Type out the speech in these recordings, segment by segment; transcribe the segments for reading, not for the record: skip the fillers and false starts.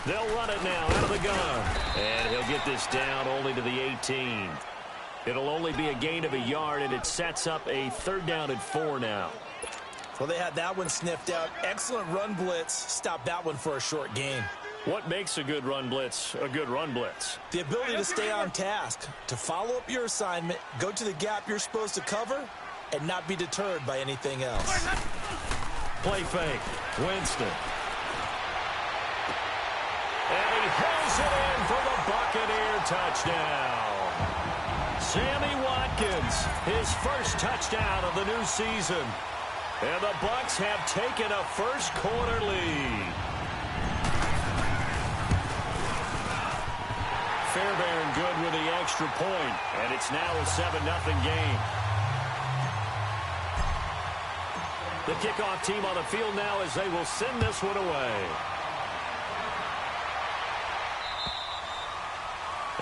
They'll run it now out of the gun. And he'll get this down only to the 18. It'll only be a gain of a yard, and it sets up a 3rd down and 4 now. Well, they had that one sniffed out. Excellent run blitz. Stopped that one for a short gain. What makes a good run blitz a good run blitz? The ability to stay on task, to follow up your assignment, go to the gap you're supposed to cover, and not be deterred by anything else. Play fake. Winston. And he hauls it in for the Buccaneer touchdown. Sammy Watkins, his first touchdown of the new season. And the Bucs have taken a first-quarter lead. Fairbairn good with the extra point, and it's now a 7-0 game. The kickoff team on the field now as they will send this one away.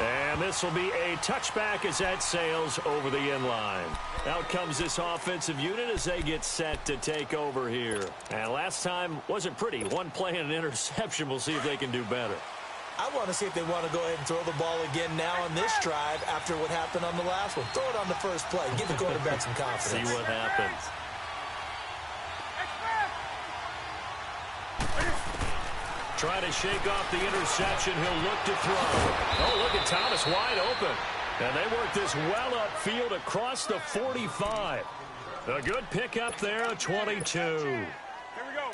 And this will be a touchback as that sails over the end line. Out comes this offensive unit as they get set to take over here. And last time wasn't pretty. One play and an interception. We'll see if they can do better. I want to see if they want to go ahead and throw the ball again now on this drive after what happened on the last one. Throw it on the first play. Give the quarterback some confidence. See what happens. Try to shake off the interception. He'll look to throw. Oh, look at Thomas wide open. And they work this well upfield across the 45. A good pickup there, a 22. Here we go.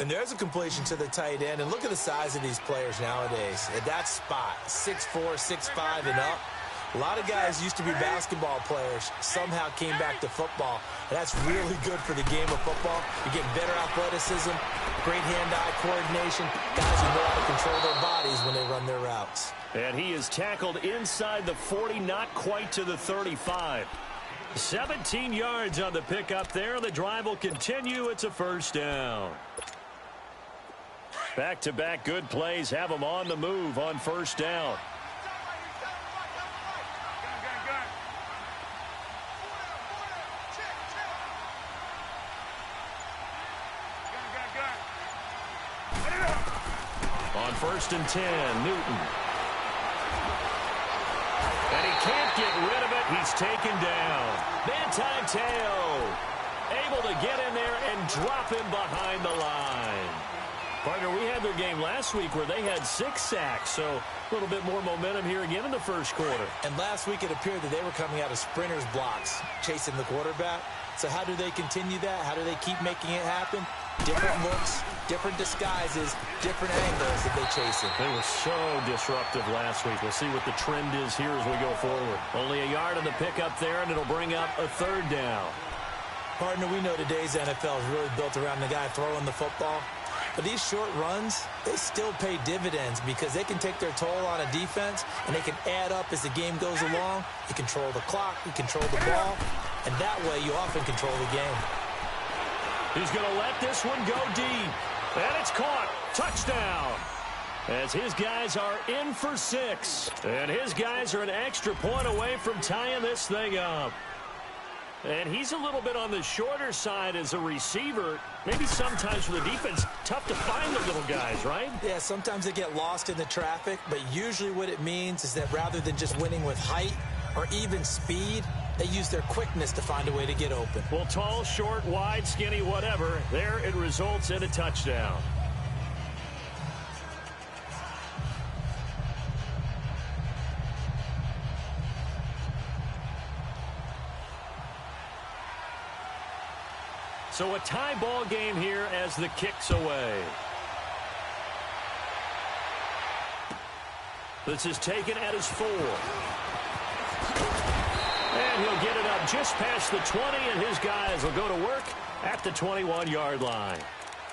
And there's a completion to the tight end. And look at the size of these players nowadays. At that spot, 6'4", 6'5", and up. A lot of guys used to be basketball players, somehow came back to football. And that's really good for the game of football. You get better athleticism, great hand-eye coordination, guys who know how to control their bodies when they run their routes. And he is tackled inside the 40, not quite to the 35. 17 yards on the pickup there. The drive will continue. It's a first down. Back-to-back good plays have them on the move on first down. On 1st and 10, Newton. And he can't get rid of it. He's taken down. Manti Te'o able to get in there and drop him behind the line. Partner, we had their game last week where they had 6 sacks, so a little bit more momentum here again in the first quarter. And last week it appeared that they were coming out of sprinters blocks, chasing the quarterback. So how do they continue that? How do they keep making it happen? Different looks, different disguises, different angles that they chase it. They were so disruptive last week. We'll see what the trend is here as we go forward. Only a yard on the pickup there, and it'll bring up a 3rd down. Partner, we know today's NFL is really built around the guy throwing the football. But these short runs, they still pay dividends because they can take their toll on a defense, and they can add up as the game goes along. You control the clock, you control the ball, and that way you often control the game. He's going to let this one go deep. And it's caught. Touchdown. As his guys are in for 6. And his guys are an extra point away from tying this thing up. And he's a little bit on the shorter side as a receiver. Maybe sometimes for the defense, tough to find the little guys, right? Yeah, sometimes they get lost in the traffic, but usually what it means is that rather than just winning with height or even speed, they use their quickness to find a way to get open. Well, tall, short, wide, skinny, whatever, there it results in a touchdown. So a tie ball game here as the kick's away. This is taken at his 4. And he'll get it up just past the 20, and his guys will go to work at the 21-yard line.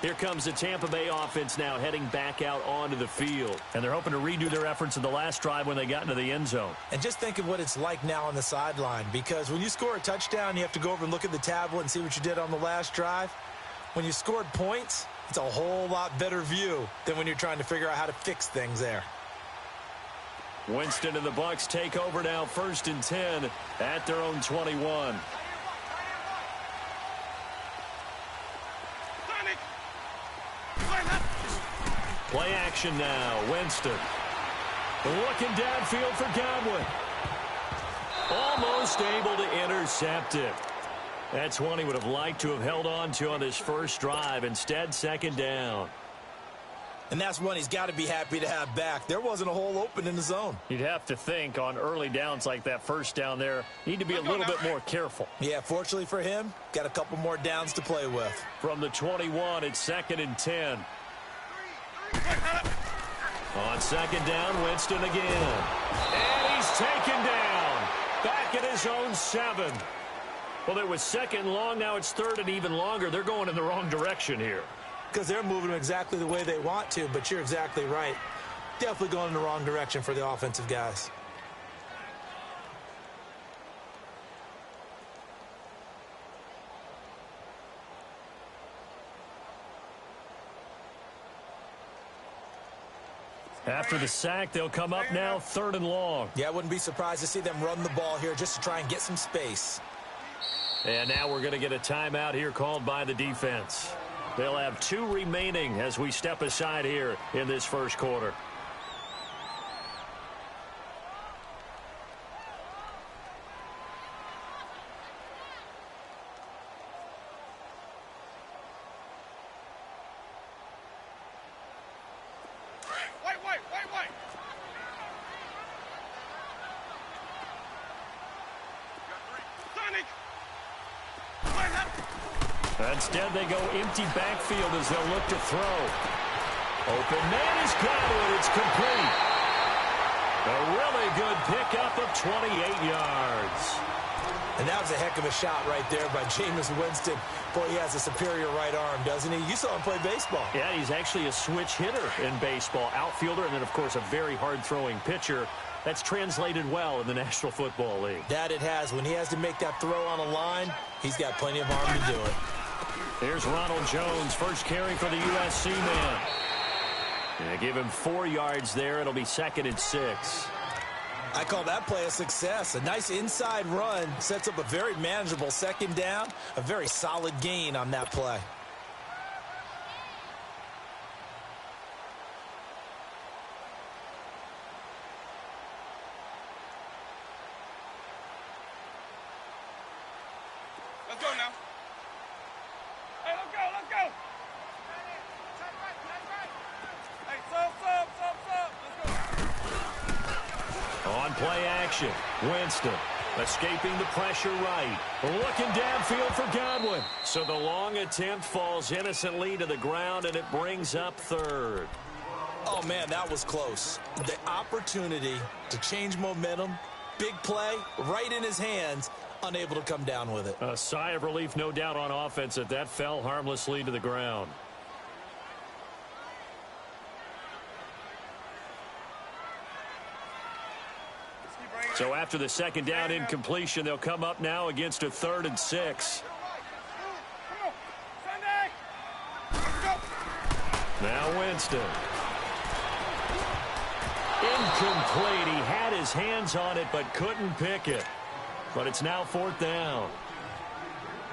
Here comes the Tampa Bay offense now heading back out onto the field. And they're hoping to redo their efforts in the last drive when they got into the end zone. And just think of what it's like now on the sideline, because when you score a touchdown, you have to go over and look at the tablet and see what you did on the last drive. When you scored points, it's a whole lot better view than when you're trying to figure out how to fix things there. Winston and the Bucs take over now, 1st and 10 at their own 21. Play action now. Winston. Looking downfield for Godwin. Almost able to intercept it. That's one he would have liked to have held on to on this first drive. Instead, second down. And that's one he's got to be happy to have back. There wasn't a hole open in the zone. You'd have to think on early downs like that first down there, need to be a little bit more careful. Yeah, fortunately for him, got a couple more downs to play with. From the 21, it's second and 10. On second down, Winston again. And he's taken down. Back at his own 7. Well, it was second and long. Now it's third and even longer. They're going in the wrong direction here. Because they're moving exactly the way they want to, but you're exactly right. Definitely going in the wrong direction for the offensive guys. After the sack, they'll come up now third and long. Yeah, I wouldn't be surprised to see them run the ball here just to try and get some space. And now we're going to get a timeout here called by the defense. They'll have 2 remaining as we step aside here in this first quarter. Instead, they go empty backfield as they'll look to throw. Open man is Godwin. It's complete. A really good pickup of 28 yards. And that was a heck of a shot right there by Jameis Winston. Boy, he has a superior right arm, doesn't he? You saw him play baseball. Yeah, he's actually a switch hitter in baseball. Outfielder and then, of course, a very hard-throwing pitcher. That's translated well in the National Football League. That it has. When he has to make that throw on a line, he's got plenty of arm to do it. Here's Ronald Jones, first carry for the USC man. And give him 4 yards there. It'll be second and 6. I call that play a success. A nice inside run sets up a very manageable second down. A very solid gain on that play. Let's go now. Hey, let's go, let's go. Hey, sub. Let's go. On play action, Winston escaping the pressure right. Looking downfield for Godwin. So the long attempt falls innocently to the ground, and it brings up third. Oh, man, that was close. The opportunity to change momentum, big play, right in his hands, unable to come down with it. A sigh of relief, no doubt, on offense that fell harmlessly to the ground. So after the second down incompletion, they'll come up now against a 3rd and 6. Now Winston. Incomplete. He had his hands on it but couldn't pick it. But it's now 4th down.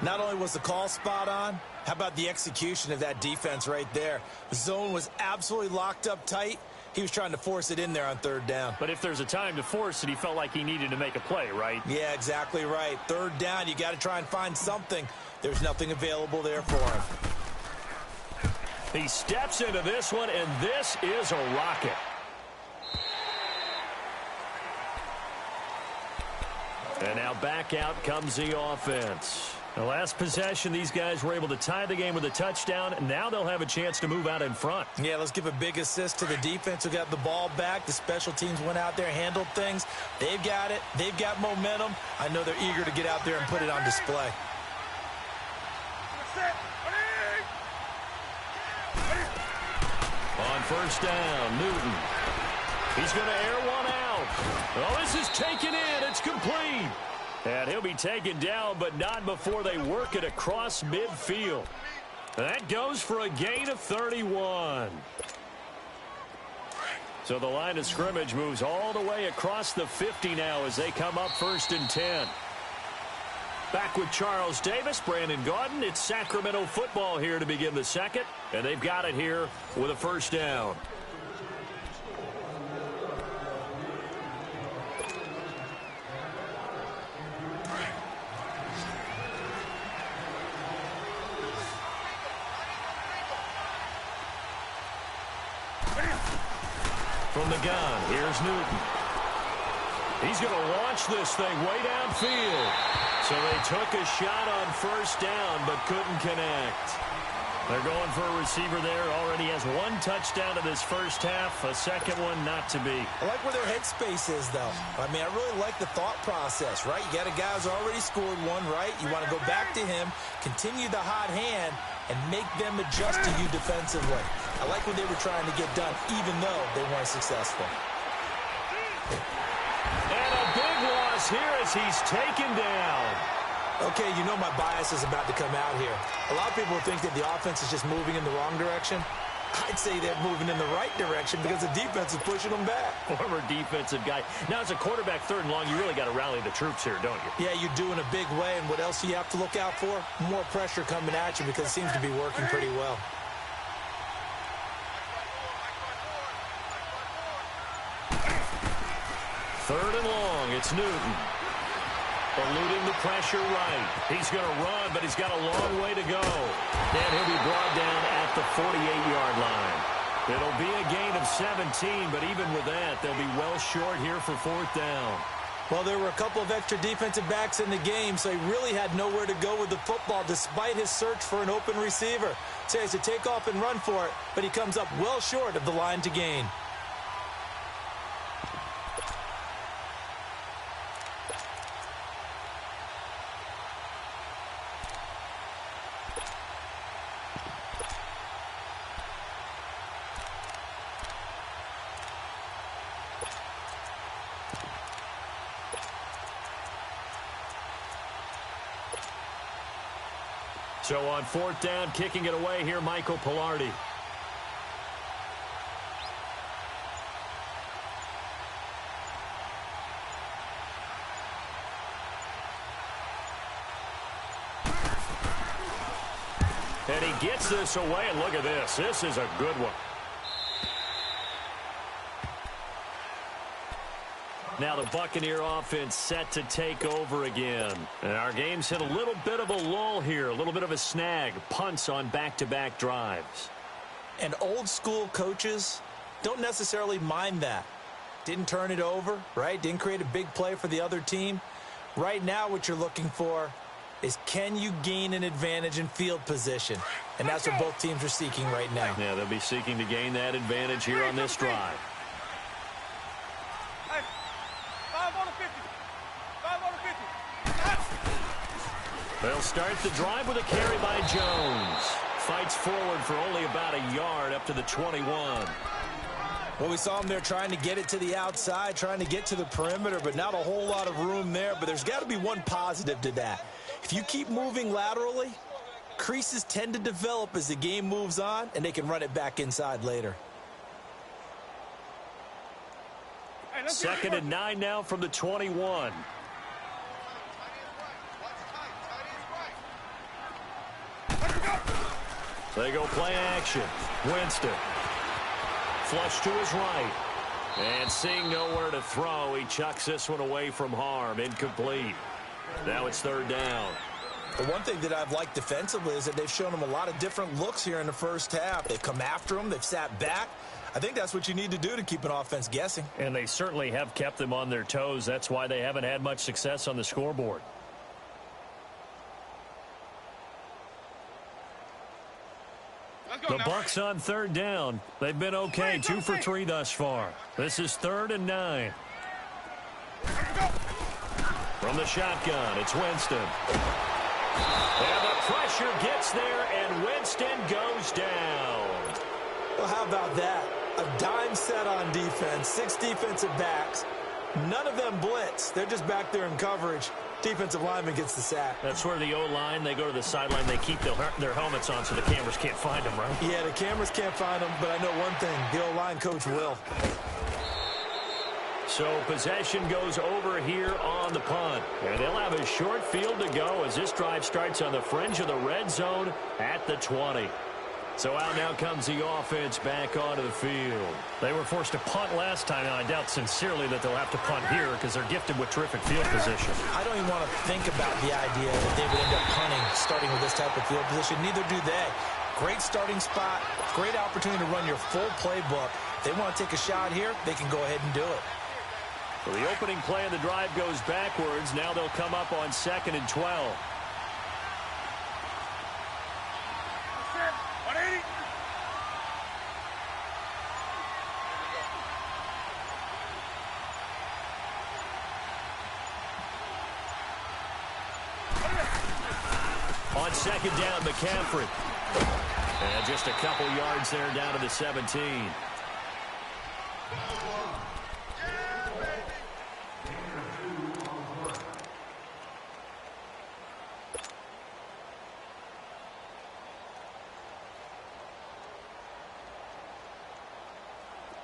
Not only was the call spot on, how about the execution of that defense right there? The zone was absolutely locked up tight. He was trying to force it in there on 3rd down. But if there's a time to force it, he felt like he needed to make a play, right? Yeah, exactly right. 3rd down, you got to try and find something. There's nothing available there for him. He steps into this one, and this is a rocket. And now back out comes the offense. The last possession, these guys were able to tie the game with a touchdown. Now they'll have a chance to move out in front. Yeah, let's give a big assist to the defense who got the ball back. The special teams went out there, handled things. They've got it. They've got momentum. I know they're eager to get out there and put it on display. On first down, Newton. He's going to air one out. Oh, this is taken in. It's complete. And he'll be taken down, but not before they work it across midfield. That goes for a gain of 31. So the line of scrimmage moves all the way across the 50 now as they come up 1st and 10. Back with Charles Davis, Brandon Gaudin. It's Sacramento football here to begin the second. And they've got it here with a 1st down. From the gun, here's Newton. He's going to launch this thing way downfield. So they took a shot on first down, but couldn't connect. They're going for a receiver there. Already has one touchdown in this first half. A second one not to be. I like where their headspace is, though. I mean, I really like the thought process, right? You got a guy who's already scored one, right? You want to go back to him, continue the hot hand, and make them adjust to you defensively. I like what they were trying to get done, even though they weren't successful. And a big loss here as he's taken down. Okay, you know my bias is about to come out here. A lot of people think that the offense is just moving in the wrong direction. I'd say they're moving in the right direction because the defense is pushing them back. Former defensive guy. Now, as a quarterback, third and long, you really got to rally the troops here, don't you? Yeah, you do in a big way. And what else do you have to look out for? More pressure coming at you because it seems to be working pretty well. Third and long, it's Newton. Eluding the pressure right. He's going to run, but he's got a long way to go. And he'll be brought down at the 48-yard line. It'll be a gain of 17, but even with that, they'll be well short here for fourth down. Well, there were a couple of extra defensive backs in the game, so he really had nowhere to go with the football despite his search for an open receiver. So he has to take off and run for it, but he comes up well short of the line to gain. So on fourth down, kicking it away here, Michael Pilardi. And he gets this away, and look at this. This is a good one. Now the Buccaneer offense set to take over again. And our game's hit a little bit of a lull here, a little bit of a snag. Punts on back-to-back drives. And old school coaches don't necessarily mind that. Didn't turn it over, right? Didn't create a big play for the other team. Right now what you're looking for is can you gain an advantage in field position? And that's what both teams are seeking right now. Yeah, they'll be seeking to gain that advantage here on this drive. They'll start the drive with a carry by Jones. Fights forward for only about a yard up to the 21. Well, we saw him there trying to get it to the outside, trying to get to the perimeter, but not a whole lot of room there. But there's got to be one positive to that. If you keep moving laterally, creases tend to develop as the game moves on, and they can run it back inside later. Second and 9 now from the 21. They go play action. Winston. Flush to his right. And seeing nowhere to throw, he chucks this one away from harm. Incomplete. Now it's third down. The one thing that I've liked defensively is that they've shown him a lot of different looks here in the first half. They've come after him. They've sat back. I think that's what you need to do to keep an offense guessing. And they certainly have kept them on their toes. That's why they haven't had much success on the scoreboard. The Bucs on third down. They've been okay. 2 for 3 thus far. This is 3rd and 9. From the shotgun, it's Winston. And the pressure gets there, and Winston goes down. Well, how about that? A dime set on defense, 6 defensive backs. None of them blitz. They're just back there in coverage. Defensive lineman gets the sack. That's where the O-line, they go to the sideline, they keep their helmets on so the cameras can't find them, right? Yeah, the cameras can't find them, but I know one thing. The O-line coach will. So possession goes over here on the punt. And they'll have a short field to go as this drive starts on the fringe of the red zone at the 20. So out now comes the offense back onto the field. They were forced to punt last time. Now, I doubt sincerely that they'll have to punt here because they're gifted with terrific field position. I don't even want to think about the idea that they would end up punting starting with this type of field position. Neither do they. Great starting spot, great opportunity to run your full playbook. If they want to take a shot here, they can go ahead and do it. Well, the opening play of the drive goes backwards. Now they'll come up on 2nd and 12. On 2nd down, McCaffrey. And just a couple yards there down to the 17.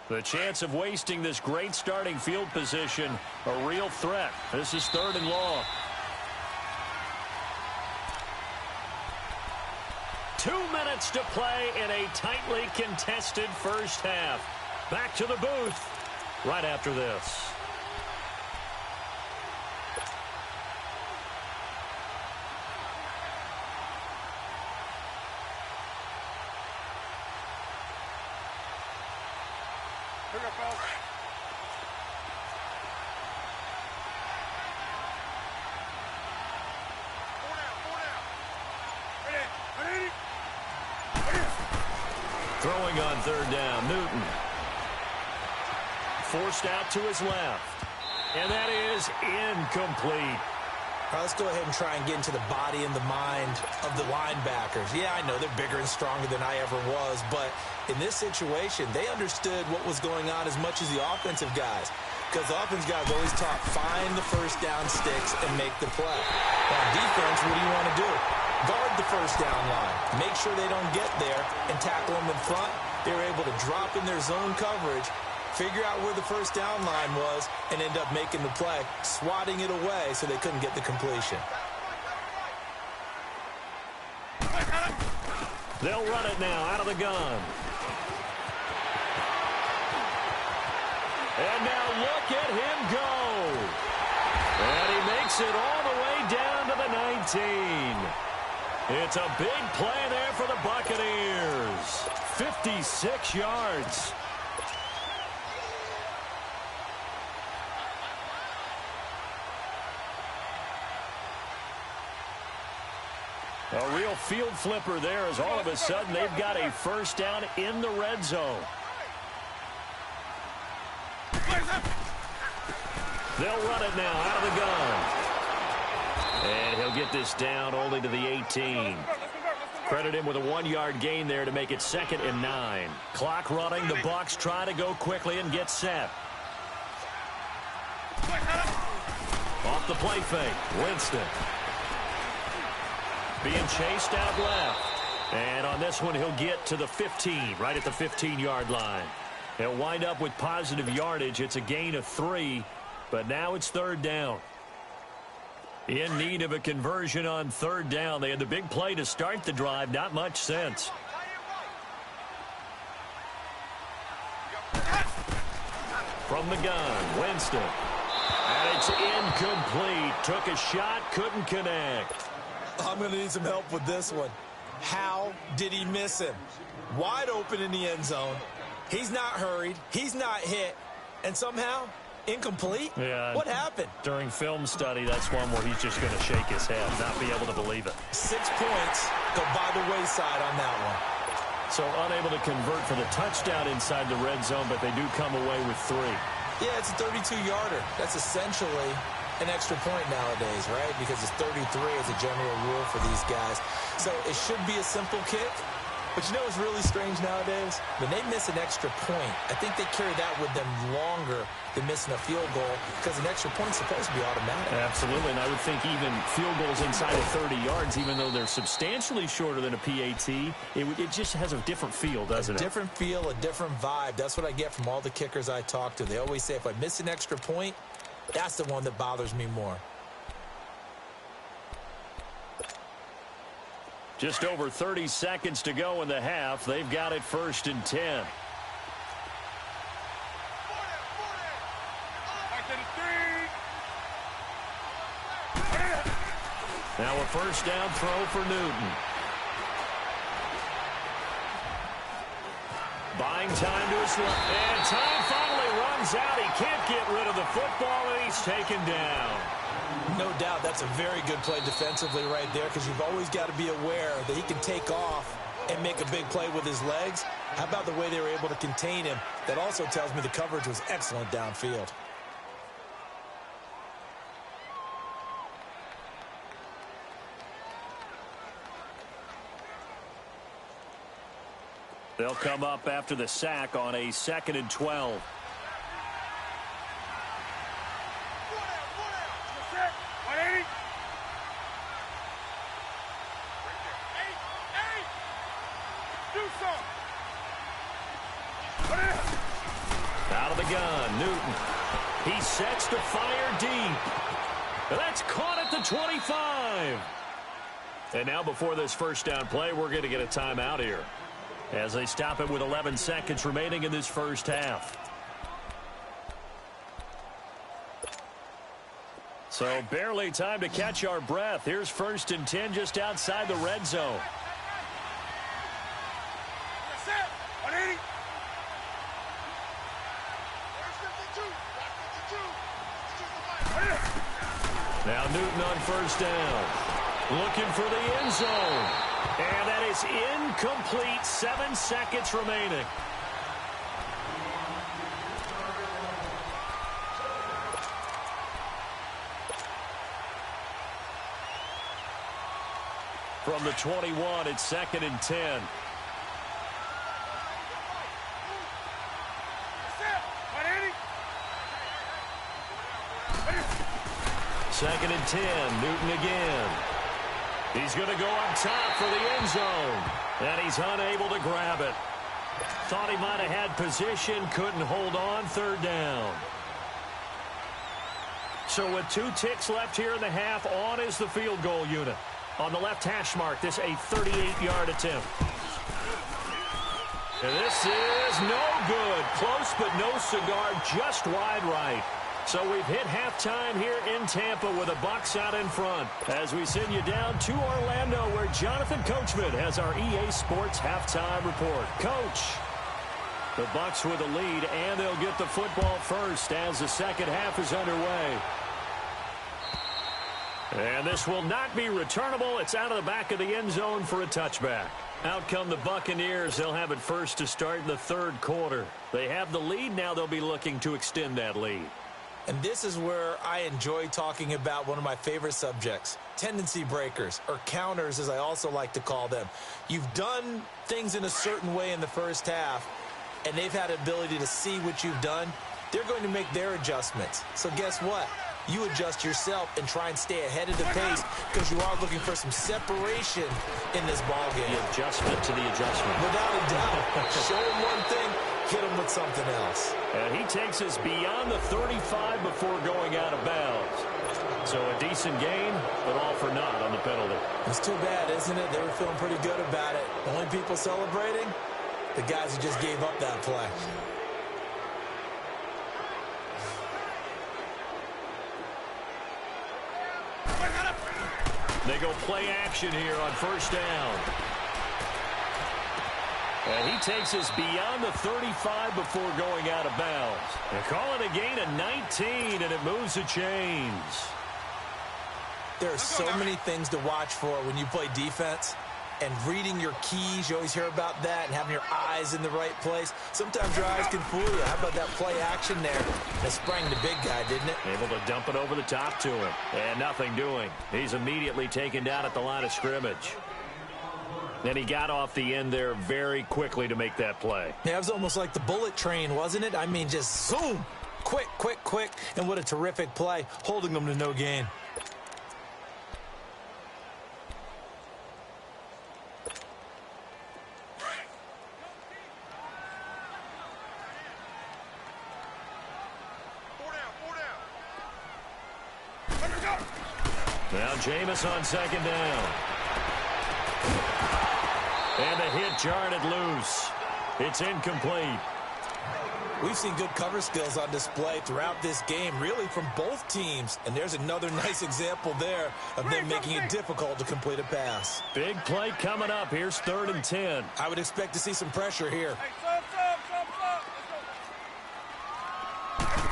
The chance of wasting this great starting field position, a real threat. This is 3rd and long. 2 minutes to play in a tightly contested first half. Back to the booth right after this. Pick up, fellas. Throwing on 3rd down, Newton. Forced out to his left. And that is incomplete. All right, let's go ahead and try and get into the body and the mind of the linebackers. Yeah, I know they're bigger and stronger than I ever was, but in this situation, they understood what was going on as much as the offensive guys. Because the offensive guys always taught, find the first down sticks and make the play. Now, defense, what do you want to do? Guard the first down line. Make sure they don't get there and tackle them in front. They were able to drop in their zone coverage, figure out where the first down line was, and end up making the play, swatting it away so they couldn't get the completion. They'll run it now out of the gun. And now look at him go. And he makes it all the way down to the 19. It's a big play there for the Buccaneers. 56 yards. A real field flipper there as all of a sudden they've got a first down in the red zone. They'll run it now out of the gun. And he'll get this down only to the 18. Credit him with a 1-yard gain there to make it 2nd and 9. Clock running. The Bucs try to go quickly and get set. Off the play fake. Winston. Being chased out left. And on this one, he'll get to the 15, right at the 15-yard line. He'll wind up with positive yardage. It's a gain of 3, but now it's 3rd down. In need of a conversion on 3rd down. They had the big play to start the drive. Not much sense. From the gun, Winston. And it's incomplete. Took a shot, couldn't connect. I'm going to need some help with this one. How did he miss him? Wide open in the end zone. He's not hurried. He's not hit. And somehow, incomplete? Yeah. What happened? During film study, that's one where he's just going to shake his head, not be able to believe it. 6 points go by the wayside on that one. So unable to convert for the touchdown inside the red zone, but they do come away with 3. Yeah, it's a 32-yarder. That's essentially an extra point nowadays, right? Because it's 33 as a general rule for these guys. So it should be a simple kick. But you know what's really strange nowadays? When they miss an extra point, I think they carry that with them longer than missing a field goal because an extra point's supposed to be automatic. Absolutely, and I would think even field goals inside of 30 yards, even though they're substantially shorter than a PAT, it just has a different feel, doesn't it? A different feel, a different vibe. That's what I get from all the kickers I talk to. They always say if I miss an extra point, that's the one that bothers me more. Just over 30 seconds to go in the half. They've got it 1st and 10. Now a first down throw for Newton. Buying time to his left. And time finally runs out. He can't get rid of the football, and he's taken down. No doubt that's a very good play defensively right there, because you've always got to be aware that he can take off and make a big play with his legs. How about the way they were able to contain him? That also tells me the coverage was excellent downfield. They'll come up after the sack on a 2nd and 12. Out of the gun, Newton. He sets to fire deep. That's caught at the 25. And now before this first down play, we're going to get a timeout here, as they stop it with 11 seconds remaining in this first half. So barely time to catch our breath. Here's 1st and 10 just outside the red zone. Now Newton on 1st down. Looking for the end zone. And that is incomplete. 7 seconds remaining. From the 21, it's 2nd and 10. Second and 10, Newton again. He's going to go up top for the end zone. And he's unable to grab it. Thought he might have had position, couldn't hold on. 3rd down. So with 2 ticks left here in the half, on is the field goal unit. On the left hash mark, this a 38-yard attempt. And this is no good. Close but no cigar, just wide right. So we've hit halftime here in Tampa with the Bucs out in front, as we send you down to Orlando, where Jonathan Coachman has our EA Sports halftime report. Coach, the Bucs with the lead, and they'll get the football first as the second half is underway. And this will not be returnable. It's out of the back of the end zone for a touchback. Out come the Buccaneers. They'll have it first to start in the 3rd quarter. They have the lead. Now they'll be looking to extend that lead. And this is where I enjoy talking about one of my favorite subjects, tendency breakers, or counters as I also like to call them. You've done things in a certain way in the first half, and they've had the ability to see what you've done. They're going to make their adjustments. So guess what? You adjust yourself and try and stay ahead of the pace, because you are looking for some separation in this ball game. The adjustment to the adjustment. Without a doubt. Show them one thing, hit them with something else. And he takes us beyond the 35 before going out of bounds. So a decent gain, but all for naught on the penalty. It's too bad, isn't it? They were feeling pretty good about it. The only people celebrating, the guys who just gave up that play. They go play action here on 1st down. And he takes us beyond the 35 before going out of bounds. They call it a gain of 19, and it moves the chains. There are so many things to watch for when you play defense. And reading your keys, you always hear about that, and having your eyes in the right place. Sometimes your eyes can fool you. How about that play action there? That sprang the big guy, didn't it? Able to dump it over the top to him. And nothing doing. He's immediately taken down at the line of scrimmage. Then he got off the end there very quickly to make that play. Yeah, it was almost like the bullet train, wasn't it? I mean, just zoom. Quick, quick, quick. And what a terrific play, holding them to no gain. Now Jameis on 2nd down. And the hit jarred it loose. It's incomplete. We've seen good cover skills on display throughout this game, really from both teams. And there's another nice example there of them making it difficult to complete a pass. Big play coming up. Here's 3rd and 10. I would expect to see some pressure here. Hey, sub.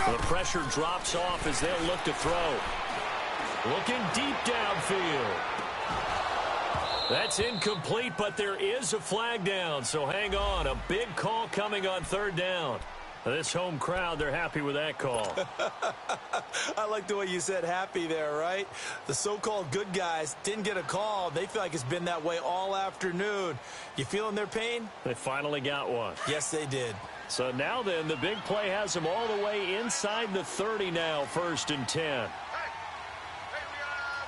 The pressure drops off as they'll look to throw. Looking deep downfield. That's incomplete, but there is a flag down, so hang on. A big call coming on third down. This home crowd, they're happy with that call. I like the way you said happy there, right? The so-called good guys didn't get a call. They feel like it's been that way all afternoon. You feeling their pain? They finally got one. Yes, they did. So now then, the big play has them all the way inside the 30 now, 1st and 10. We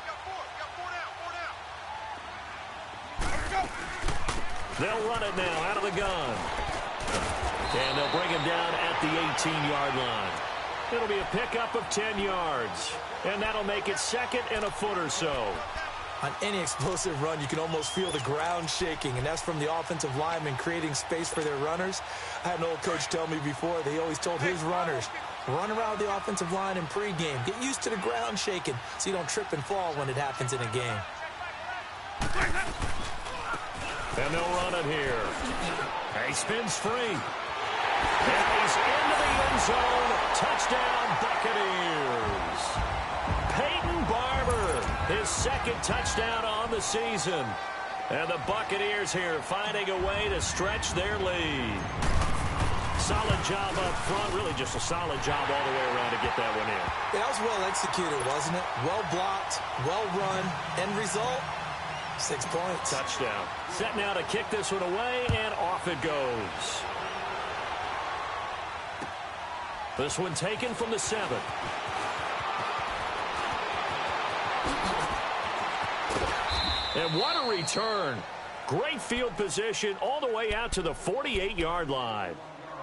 got four down. They'll run it now out of the gun. And they'll bring him down at the 18-yard line. It'll be a pickup of 10 yards. And that'll make it 2nd and a foot or so. On any explosive run, you can almost feel the ground shaking, and that's from the offensive linemen creating space for their runners. I had an old coach tell me before that he always told his runners, run around the offensive line in pregame. Get used to the ground shaking so you don't trip and fall when it happens in a game. And they'll run it here. He spins free. And he's into the end zone. Touchdown, Buccaneers. Peyton Barber, his 2nd touchdown on the season. And the Buccaneers here finding a way to stretch their lead. Solid job up front. Really just a solid job all the way around to get that one in. Yeah, that was well executed, wasn't it? Well blocked, well run. End result, 6 points. Touchdown. Set now to kick this one away, and off it goes. This one taken from the 7. And what a return. Great field position all the way out to the 48-yard line.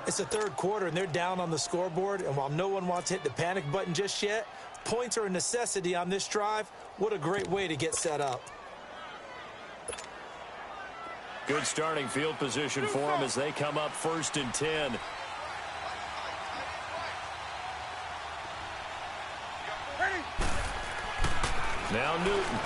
It's the 3rd quarter, and they're down on the scoreboard. And while no one wants to hit the panic button just yet, points are a necessity on this drive. What a great way to get set up. Good starting field position for them as they come up 1st and 10. Now Newton.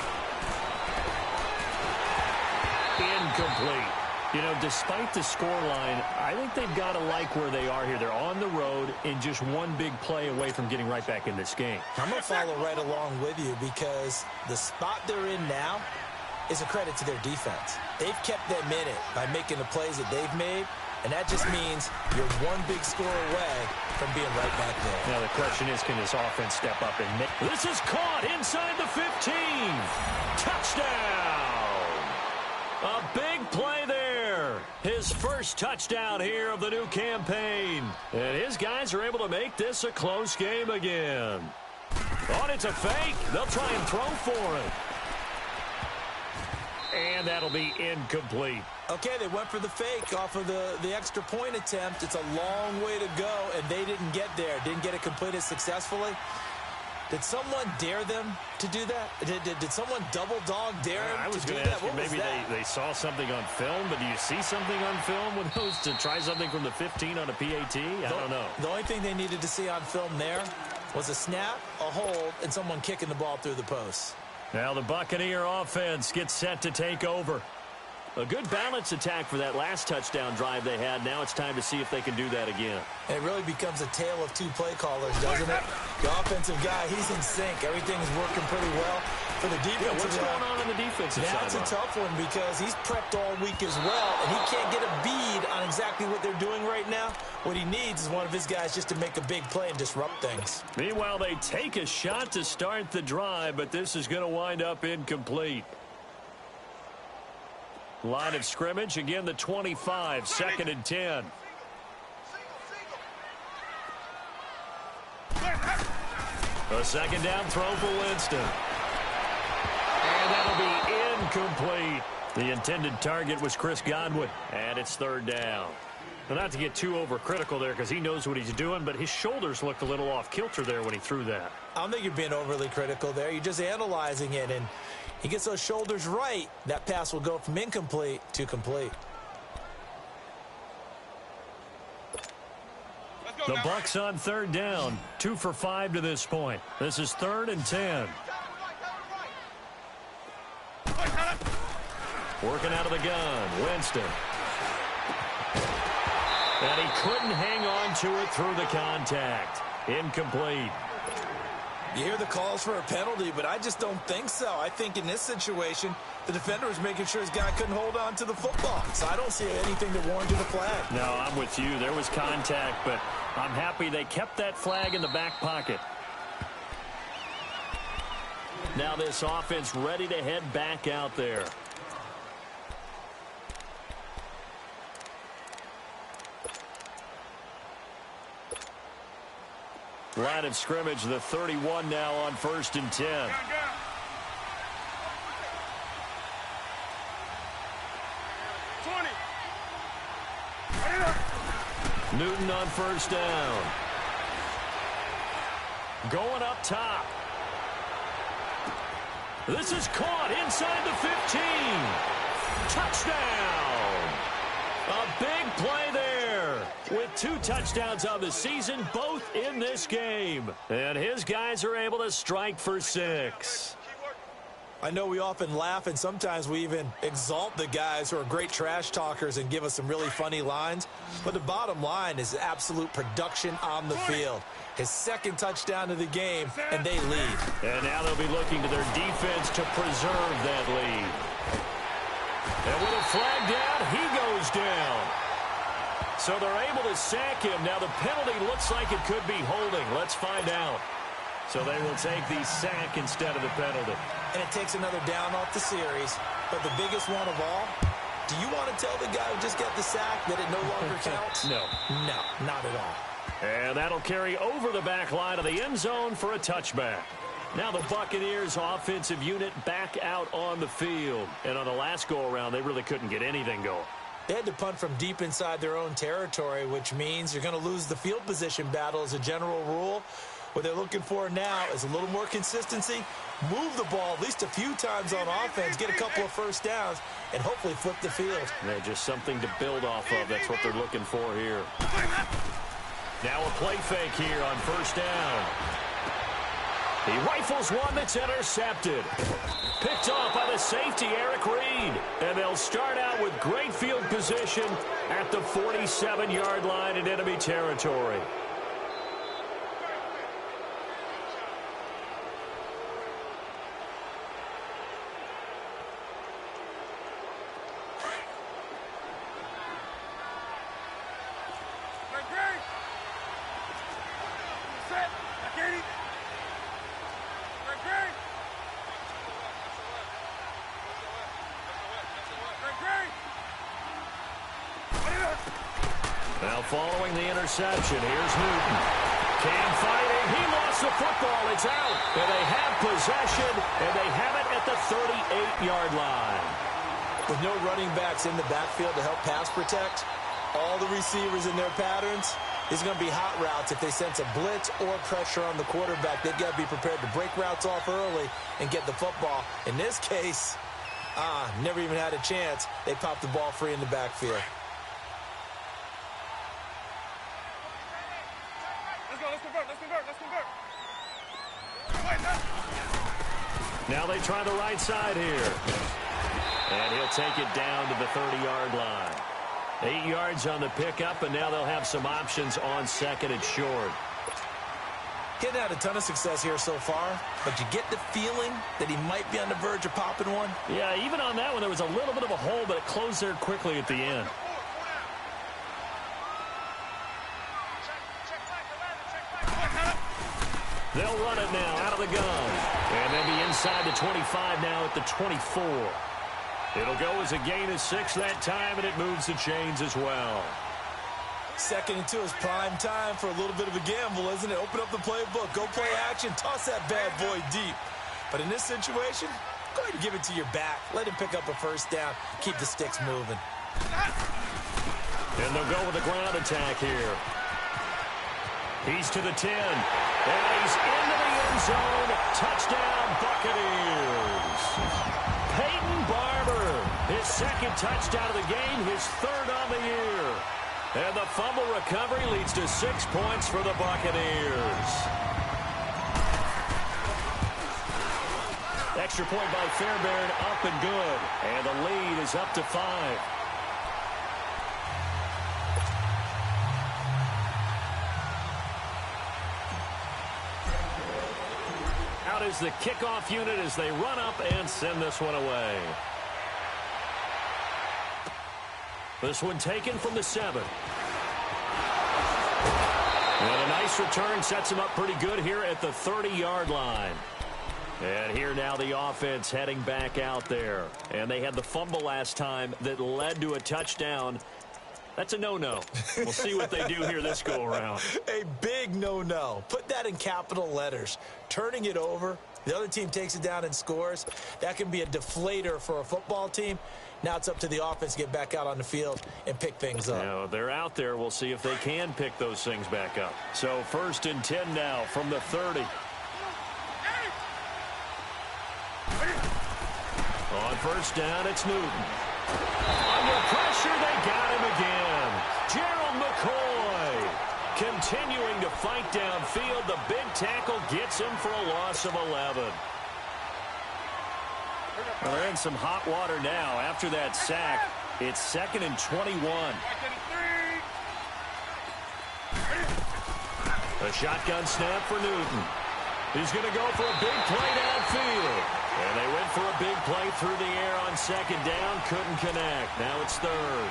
Incomplete. You know, despite the scoreline, I think they've got to like where they are here. They're on the road and just one big play away from getting right back in this game. I'm going to follow right along with you because the spot they're in now is a credit to their defense. They've kept them in it by making the plays that they've made, and that just means you're one big score away from being right back there. Now the question is, can this offense step up and make... This is caught inside the 15. Touchdown! A big play there. His first touchdown here of the new campaign. And his guys are able to make this a close game again. Oh, it's a fake. They'll try and throw for it. And that'll be incomplete. Okay, they went for the fake off of the extra point attempt. It's a long way to go, and they didn't get there. Didn't get it completed successfully. Did someone dare them to do that? Did someone double dog dare them I was to do going to that? ask you, What was maybe that? they saw something on film, but do you see something on film with those to try something from the 15 on a PAT? I don't know. The only thing they needed to see on film there was a snap, a hold, and someone kicking the ball through the post. Now the Buccaneer offense gets set to take over. A good balance attack for that last touchdown drive they had. Now it's time to see if they can do that again. And it really becomes a tale of two play callers, doesn't it? The offensive guy, he's in sync. Everything's working pretty well. For the defensive What's guy, going on the defensive side? that's a tough one because he's prepped all week as well, and he can't get a bead on exactly what they're doing right now. What he needs is one of his guys just to make a big play and disrupt things. Meanwhile, they take a shot to start the drive, but this is going to wind up incomplete. Line of scrimmage, again the 25, 2nd and 10. A second down throw for Winston. And that'll be incomplete. The intended target was Chris Godwin, and it's 3rd down. Now, not to get too overcritical there because he knows what he's doing, but his shoulders looked a little off kilter there when he threw that. I don't think you're being overly critical there. You're just analyzing it, and he gets those shoulders right. That pass will go from incomplete to complete. The Bucs on 3rd down, 2 for 5 to this point. This is 3rd and 10. Working out of the gun, Winston. And he couldn't hang on to it through the contact. Incomplete. You hear the calls for a penalty, but I just don't think so. I think in this situation, the defender was making sure his guy couldn't hold on to the football. So I don't see anything that warranted a flag. No, I'm with you. There was contact, but I'm happy they kept that flag in the back pocket. Now this offense ready to head back out there. Line of scrimmage, the 31 now on 1st and 10. Down. Newton on 1st down. Going up top. This is caught inside the 15. Touchdown. A big play there. With 2 touchdowns on the season, both in this game. And his guys are able to strike for 6. I know we often laugh, and sometimes we even exalt the guys who are great trash talkers and give us some really funny lines. But the bottom line is absolute production on the field. His 2nd touchdown of the game, and they lead. And now they'll be looking to their defense to preserve that lead. And with a flag down, he goes down. So they're able to sack him. Now the penalty looks like it could be holding. Let's find out. So they will take the sack instead of the penalty. And it takes another down off the series. But the biggest one of all, do you want to tell the guy who just got the sack that it no longer counts? No. No, not at all. And that'll carry over the back line of the end zone for a touchback. Now the Buccaneers offensive unit back out on the field. And on the last go-around, they really couldn't get anything going. They had to punt from deep inside their own territory, which means you're going to lose the field position battle as a general rule. What they're looking for now is a little more consistency, move the ball at least a few times on offense, get a couple of first downs, and hopefully flip the field. Yeah, just something to build off of. That's what they're looking for here. Now a play fake here on 1st down. He rifles one that's intercepted. Picked off by the safety, Eric Reed. And they'll start out with great field position at the 47-yard line in enemy territory. Now following the interception, here's Newton. Cam fighting. He lost the football. It's out. And they have possession, and they have it at the 38-yard line. With no running backs in the backfield to help pass protect, all the receivers in their patterns, these are going to be hot routes. If they sense a blitz or pressure on the quarterback, they've got to be prepared to break routes off early and get the football. In this case, never even had a chance. They popped the ball free in the backfield. Now they try the right side here. And he'll take it down to the 30-yard line. 8 yards on the pickup, and now they'll have some options on 2nd and short. Getting had a ton of success here so far, but you get the feeling that he might be on the verge of popping one. Yeah, even on that one, there was a little bit of a hole, but it closed there quickly at the end. They'll run it now out of the gun. And they'll be inside the 25 now at the 24. It'll go as a gain of 6 that time, and it moves the chains as well. 2nd and 2 is prime time for a little bit of a gamble, isn't it? Open up the playbook, go play action, toss that bad boy deep. But in this situation, go ahead and give it to your back. Let him pick up a first down. Keep the sticks moving. And they'll go with a ground attack here. He's to the 10. And he's into the end zone. Touchdown, Buccaneers. Peyton Barber, his 2nd touchdown of the game, his 3rd on the year. And the fumble recovery leads to 6 points for the Buccaneers. Extra point by Fairbairn, up and good. And the lead is up to 5. out is the kickoff unit as they run up and send this one away. This one taken from the 7. And a nice return sets him up pretty good here at the 30-yard line. And here now the offense heading back out there. And they had the fumble last time that led to a touchdown. That's a no-no. We'll see what they do here this go-around. A big no-no. Put that in capital letters. Turning it over, the other team takes it down and scores. That can be a deflator for a football team. Now it's up to the offense to get back out on the field and pick things up. Now, they're out there. We'll see if they can pick those things back up. So 1st and 10 now from the 30. On 1st down, it's Newton. Under pressure, they got him again. Gerald McCoy continuing to fight downfield. The big tackle gets him for a loss of 11. Well, they're in some hot water now. After that sack, it's 2nd and 21. A shotgun snap for Newton. He's going to go for a big play downfield. And they went for a big play through the air on 2nd down. Couldn't connect. Now it's 3rd.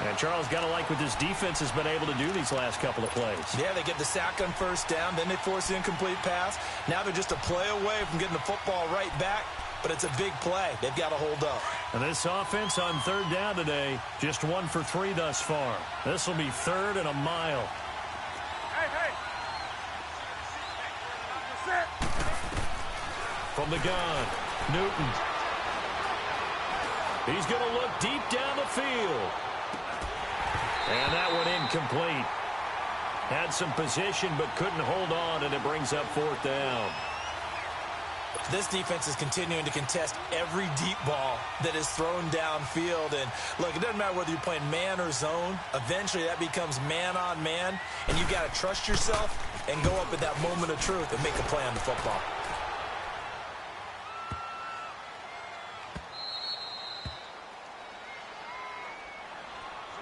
And Charles, got to like what this defense has been able to do these last couple of plays. Yeah, they get the sack on 1st down. Then they force the incomplete pass. Now they're just a play away from getting the football right back. But it's a big play. They've got to hold up. And this offense on 3rd down today, just 1 for 3 thus far. This will be 3rd and a mile. From the gun, Newton. He's going to look deep down the field. And that one incomplete. Had some position but couldn't hold on, and it brings up 4th down. This defense is continuing to contest every deep ball that is thrown downfield. And, look, it doesn't matter whether you're playing man or zone. Eventually, that becomes man-on-man, and you've got to trust yourself and go up at that moment of truth and make a play on the football.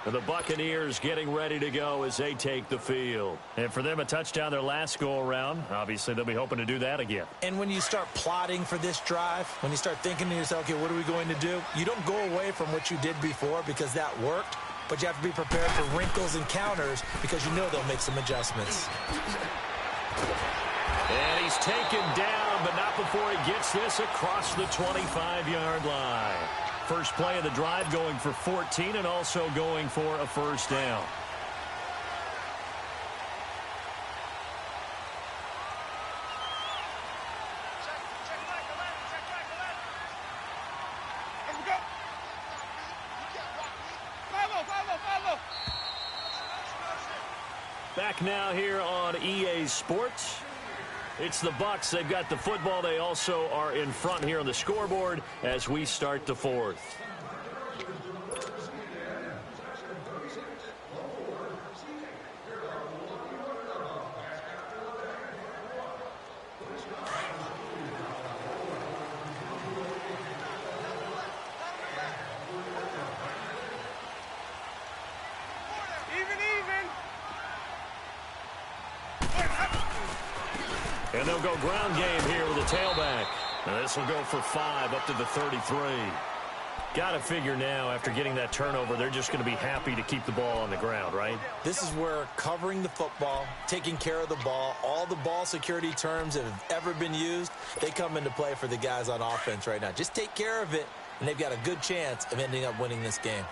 And the Buccaneers getting ready to go as they take the field. And for them, a touchdown their last go-around. Obviously, they'll be hoping to do that again. And when you start plotting for this drive, when you start thinking to yourself, okay, what are we going to do? You don't go away from what you did before because that worked, but you have to be prepared for wrinkles and counters because you know they'll make some adjustments. And he's taken down, but not before he gets this across the 25-yard line. First play of the drive going for 14 and also going for a 1st down. Back now here on EA Sports. It's the Bucs. They've got the football. They also are in front here on the scoreboard as we start the 4th. And they'll go ground game here with a tailback. And this will go for 5 up to the 33. Got to figure now, after getting that turnover, they're just going to be happy to keep the ball on the ground, right? This is where covering the football, taking care of the ball, all the ball security terms that have ever been used, they come into play for the guys on offense right now. Just take care of it, and they've got a good chance of ending up winning this game.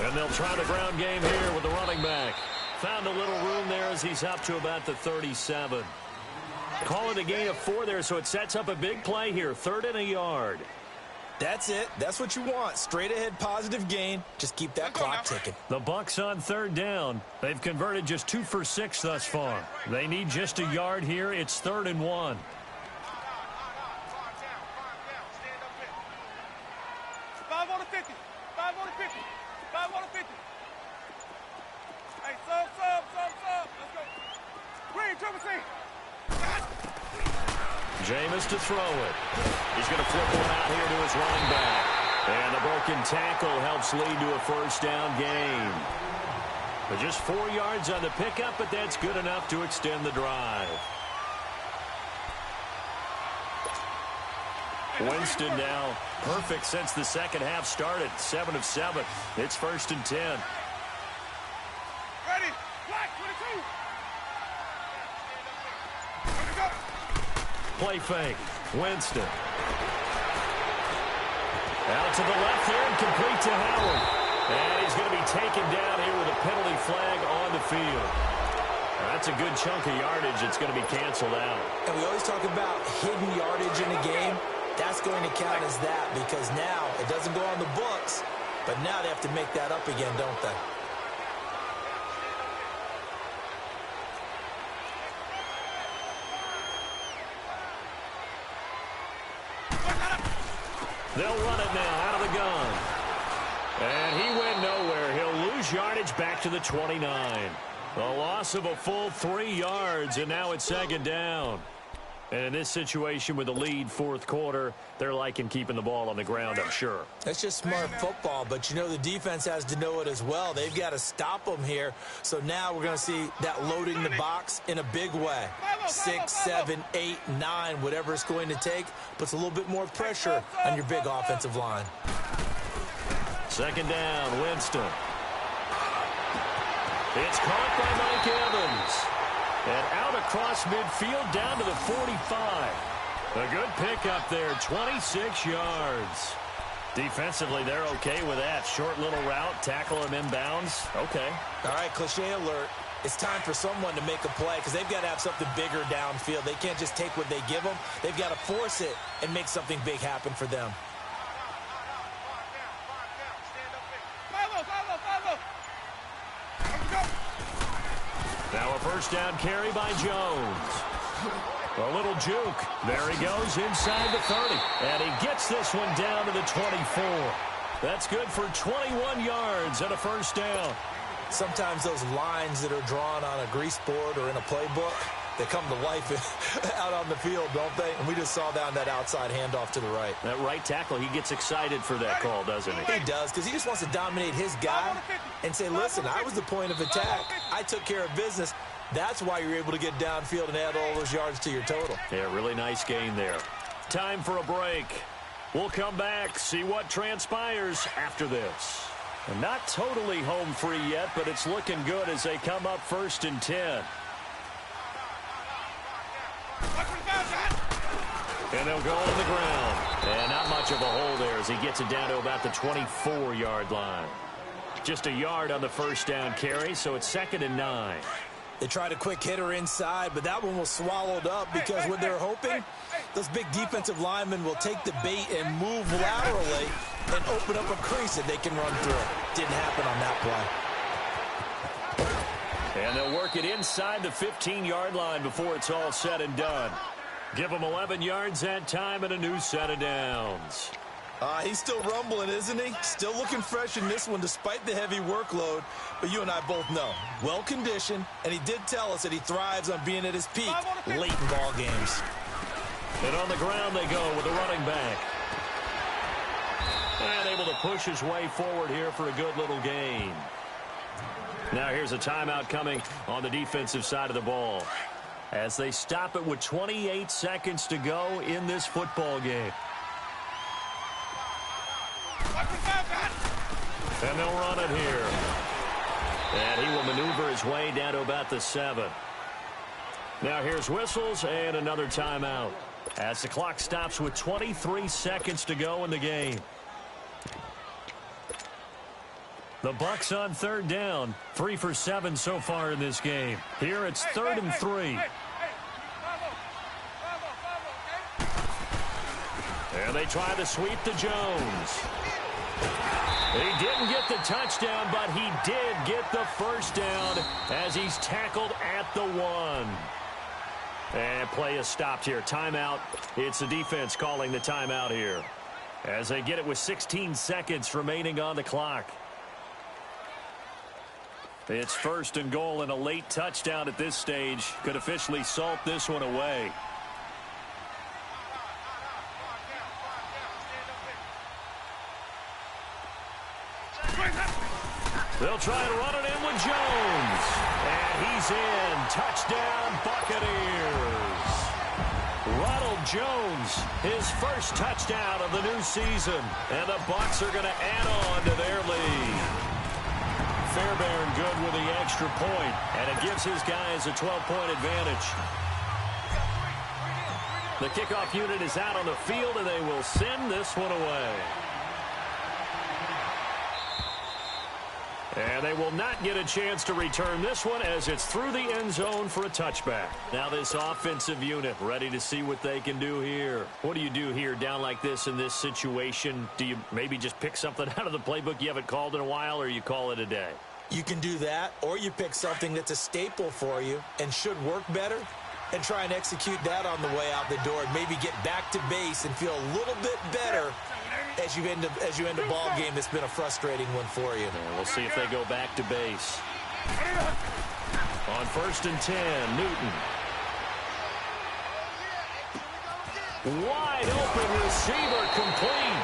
And they'll try the ground game here with the running back. Found a little room there as he's up to about the 37. Call it a gain of 4 there, so it sets up a big play here. 3rd and a yard. That's it. That's what you want. Straight ahead positive gain. Just keep that clock ticking. The Bucs on 3rd down. They've converted just 2 for 6 thus far. They need just a yard here. It's 3rd and 1. Jameis to throw it. He's going to flip one out here to his running back. And the broken tackle helps lead to a 1st down gain. But just 4 yards on the pickup, but that's good enough to extend the drive. Winston now perfect since the second half started. 7 of 7. It's 1st and 10. Ready. Black 22. Play fake. Winston. Out to the left there and complete to Howard. And he's going to be taken down here with a penalty flag on the field. That's a good chunk of yardage. It's going to be canceled out. And we always talk about hidden yardage in a game. That's going to count as that because now it doesn't go on the books, but now they have to make that up again, don't they? They'll run it now out of the gun. And he went nowhere. He'll lose yardage back to the 29. A loss of a full 3 yards, and now it's 2nd down. And in this situation with the lead 4th quarter, they're liking keeping the ball on the ground, I'm sure. That's just smart football, but you know the defense has to know it as well. They've got to stop them here. So now we're going to see that loading the box in a big way. 6, 7, 8, 9, whatever it's going to take, puts a little bit more pressure on your big offensive line. 2nd down, Winston. It's caught by Mike Evans. And out across midfield down to the 45. A good pickup there, 26 yards. Defensively, they're okay with that. Short little route, tackle him inbounds. Okay. All right, cliche alert. It's time for someone to make a play because they've got to have something bigger downfield. They can't just take what they give them. They've got to force it and make something big happen for them. Now a 1st down carry by Jones. A little juke. There he goes inside the 30. And he gets this one down to the 24. That's good for 21 yards and a 1st down. Sometimes those lines that are drawn on a grease board or in a playbook, they come to life out on the field, don't they? And we just saw down that outside handoff to the right. That right tackle, he gets excited for that call, doesn't he? He does, because he just wants to dominate his guy and say, listen, I was the point of attack. I took care of business. That's why you're able to get downfield and add all those yards to your total. Yeah, really nice gain there. Time for a break. We'll come back, see what transpires after this. And not totally home free yet, but it's looking good as they come up 1st and 10. And they'll go on the ground. And not much of a hole there as he gets it down to about the 24-yard line. Just a yard on the 1st down carry, so it's 2nd and 9. They tried a quick hitter inside, but that one was swallowed up because what they're hoping, those big defensive linemen will take the bait and move laterally and open up a crease that they can run through. Didn't happen on that play. And they'll work it inside the 15-yard line before it's all said and done. Give them 11 yards that time and a new set of downs. He's still rumbling, isn't he? Still looking fresh in this one despite the heavy workload. But you and I both know, well-conditioned, and he did tell us that he thrives on being at his peak late in ball games. And on the ground they go with the running back. And able to push his way forward here for a good little gain. Now here's a timeout coming on the defensive side of the ball, as they stop it with 28 seconds to go in this football game. And they'll run it here. And he will maneuver his way down to about the 7. Now here's whistles and another timeout as the clock stops with 23 seconds to go in the game. The Bucs on 3rd down, 3 for 7 so far in this game. Here it's 3rd and 3. And they try to sweep to Jones. He didn't get the touchdown, but he did get the 1st down as he's tackled at the 1. And play is stopped here. Timeout. It's the defense calling the timeout here as they get it with 16 seconds remaining on the clock. It's 1st and goal, and a late touchdown at this stage could officially salt this one away. They'll try and run it in with Jones. And he's in. Touchdown, Buccaneers. Ronald Jones, his first touchdown of the new season. And the Bucs are going to add on to their lead. Fairbairn good with the extra point, and it gives his guys a 12-point advantage. The kickoff unit is out on the field, and they will send this one away. And they will not get a chance to return this one as it's through the end zone for a touchback. Now this offensive unit ready to see what they can do here. What do you do here down like this in this situation? Do you maybe just pick something out of the playbook you haven't called in a while, or you call it a day? You can do that, or you pick something that's a staple for you and should work better and try and execute that on the way out the door and maybe get back to base and feel a little bit better as you end a ball game that's been a frustrating one for you. And we'll see if they go back to base. On 1st and 10, Newton. Wide open receiver, complete.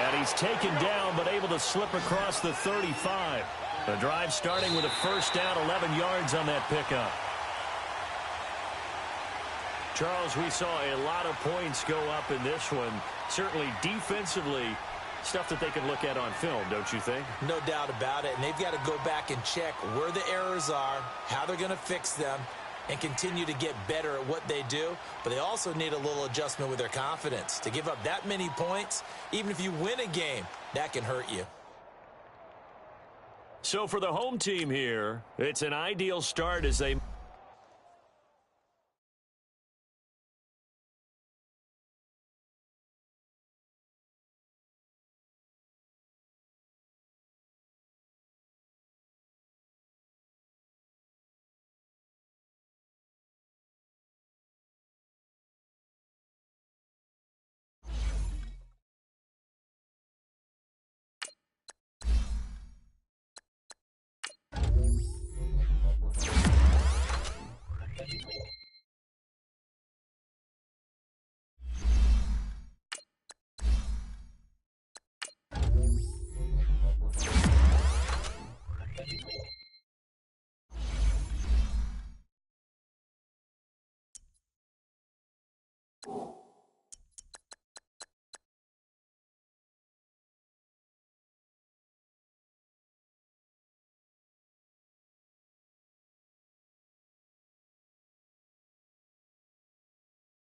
And he's taken down but able to slip across the 35. The drive starting with a first down, 11 yards on that pickup. Charles, we saw a lot of points go up in this one. Certainly defensively, stuff that they can look at on film, don't you think? No doubt about it. And they've got to go back and check where the errors are, how they're going to fix them, and continue to get better at what they do. But they also need a little adjustment with their confidence. To give up that many points, even if you win a game, that can hurt you. So for the home team here, it's an ideal start as they...